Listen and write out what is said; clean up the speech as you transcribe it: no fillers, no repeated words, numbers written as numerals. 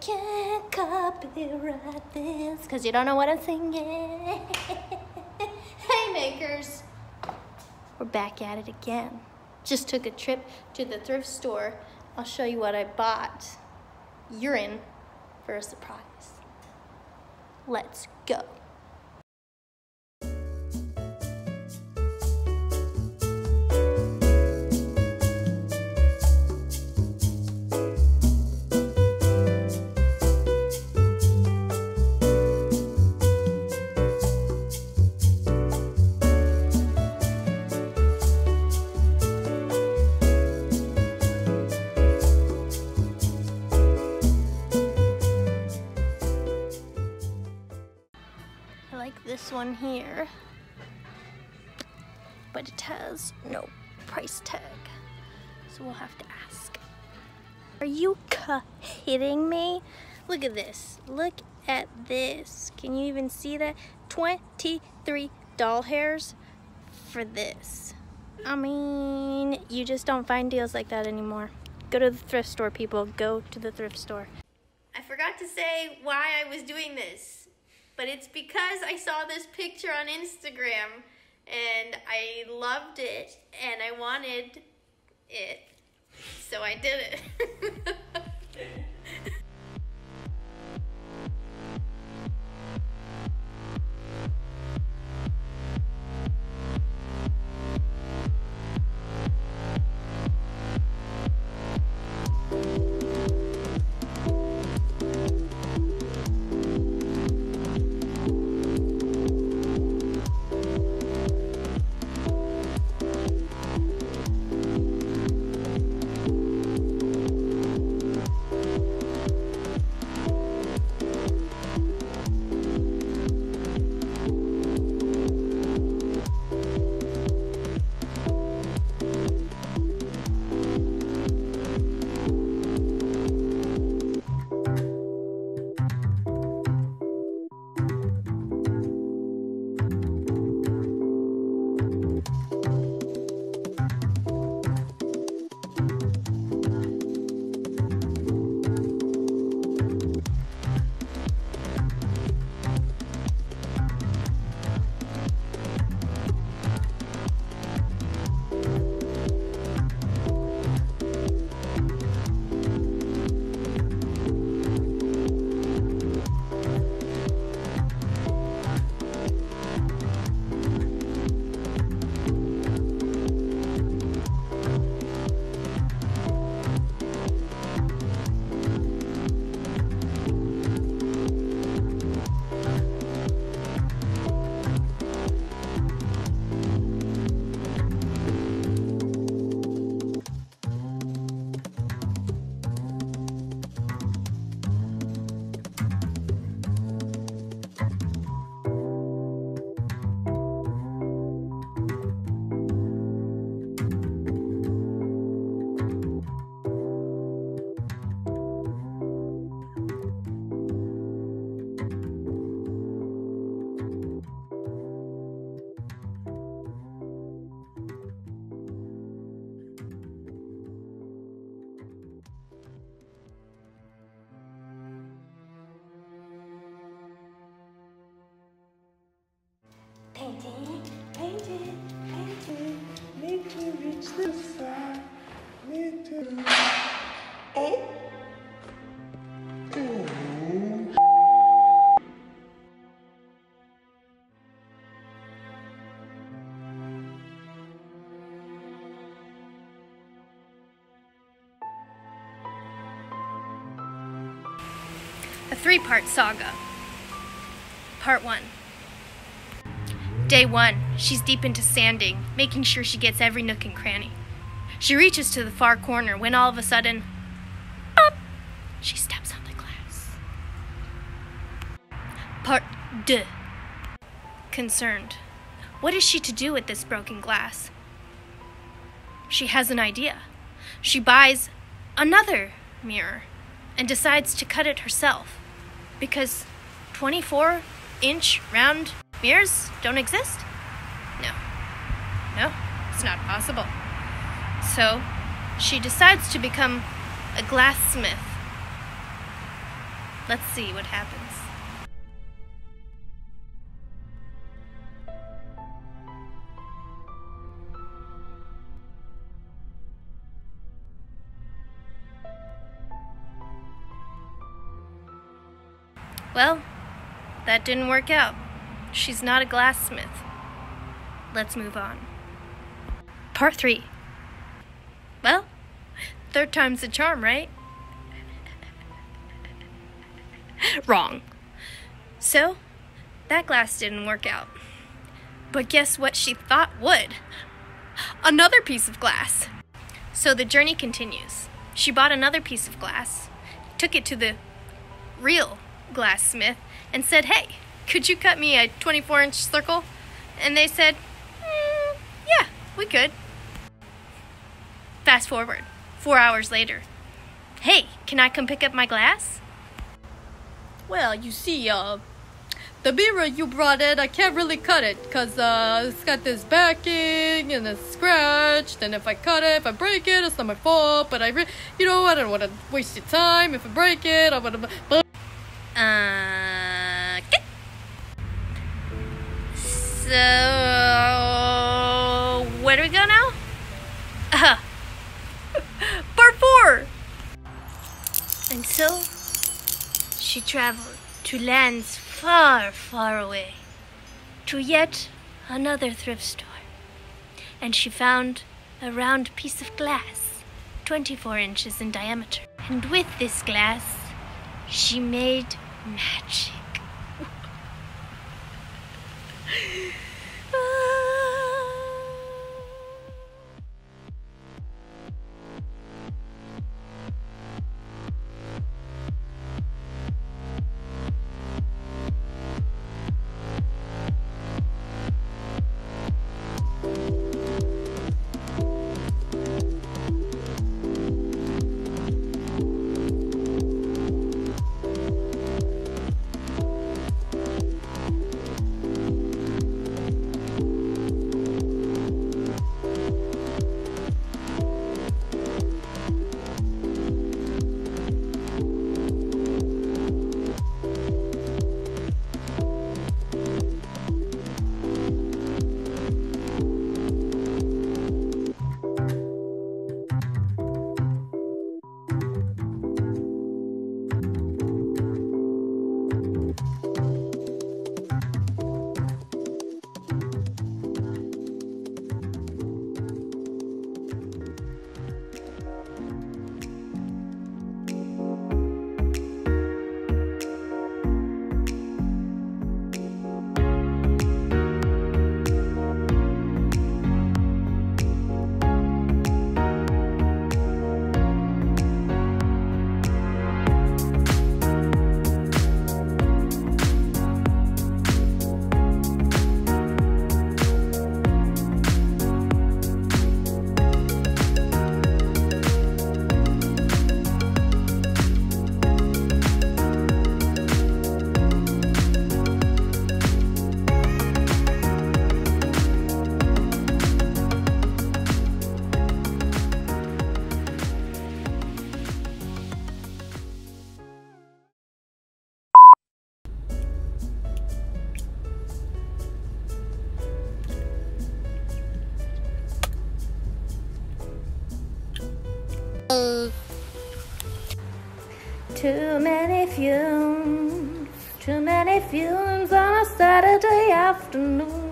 Can't copyright this because you don't know what I'm singing. Hey makers, we're back at it again. Just took a trip to the thrift store. I'll show you what I bought. You're in for a surprise. Let's go. This one here, but it has no price tag, so we'll have to ask. Are you kidding me? Look at this. Look at this. Can you even see that? 23 doll hairs for this. I mean, you just don't find deals like that anymore. Go to the thrift store, people. Go to the thrift store. I forgot to say why I was doing this. But it's because I saw this picture on Instagram and I loved it and I wanted it, so I did it. Painting, painting, painting, need to reach the side, need to... Oh! A three-part saga. Part 1. Day 1, she's deep into sanding, making sure she gets every nook and cranny. She reaches to the far corner when all of a sudden, up, she steps on the glass. Part 2. Concerned. What is she to do with this broken glass? She has an idea. She buys another mirror and decides to cut it herself because 24-inch round mirrors don't exist? No, it's not possible. So she decides to become a glassmith. Let's see what happens. Well, that didn't work out. She's not a glassmith. Let's move on. Part 3. Well, third time's the charm, right? Wrong. So, that glass didn't work out. But guess what she thought would? Another piece of glass. So the journey continues. She bought another piece of glass, took it to the real glassmith, and said, "Hey, could you cut me a 24-inch circle?" And they said, "Yeah, we could." Fast forward, 4 hours later. "Hey, can I come pick up my glass?" Well, you see, the mirror you brought in, I can't really cut it, because, it's got this backing, and it's scratched, and if I cut it, if I break it, it's not my fault, but I don't want to waste your time. If I break it, I'm gonna... Okay. So, where do we go now? Part 4! And so, she traveled to lands far, far away, to yet another thrift store. And she found a round piece of glass, 24 inches in diameter. And with this glass, she made magic. Too many fumes on a Saturday afternoon.